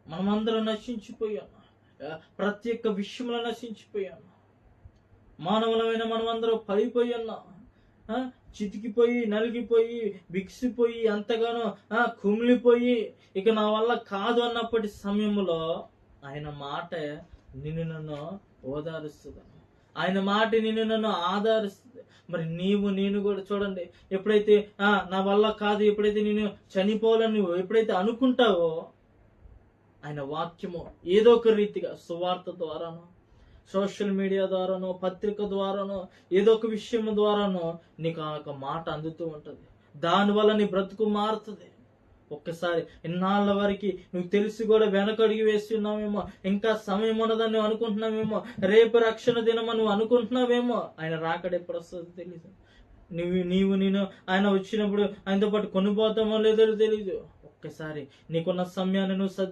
మనమందరం నశించిపోయాం. ప్రతి ఒక్క విషయంలో నశించిపోయాం. మానవులమైన మనమందరం పడిపోయి ఉన్నాం. చితికిపోయి, నలిగిపోయి, బిగిసిపోయి, ఎంతగానో కుమిలిపోయి, ఇక నా వల్ల కాదు అన్నప్పటి సమయంలో ఆయన మాట నిన్ను నన్ను ఓదారుస్తుంది. ఆయన మాట నిన్ను నన్ను ఆదరిస్తుంది. మరి నేను కూడా చూడండి, ఎప్పుడైతే నా వల్ల కాదు, ఎప్పుడైతే నేను చనిపోవాలని ఎప్పుడైతే అనుకుంటావో, ఆయన వాక్యము ఏదో ఒక రీతిగా సువార్త ద్వారానో, సోషల్ మీడియా ద్వారానో, పత్రిక ద్వారానో, ఏదో ఒక విషయం ద్వారానో నీకు ఆ యొక్క మాట అందుతూ ఉంటుంది. దానివల్ల నీ బ్రతుకు మారుతుంది. ఒక్కసారి ఇన్నాళ్ళ వరకు నువ్వు తెలిసి కూడా వెనకడిగి వేసి ఉన్నావేమో, ఇంకా సమయం ఉన్నదని నువ్వు అనుకుంటున్నావేమో, రేపు రక్షణ దినమని నువ్వు అనుకుంటున్నావేమో. ఆయన రాకడ ఎప్పుడు వస్తుందో తెలీదు. నేను ఆయన వచ్చినప్పుడు ఆయనతో పాటు కొనిపోతామో లేదో తెలీదు. ఒక్కసారి నీకున్న సమయాన్ని నువ్వు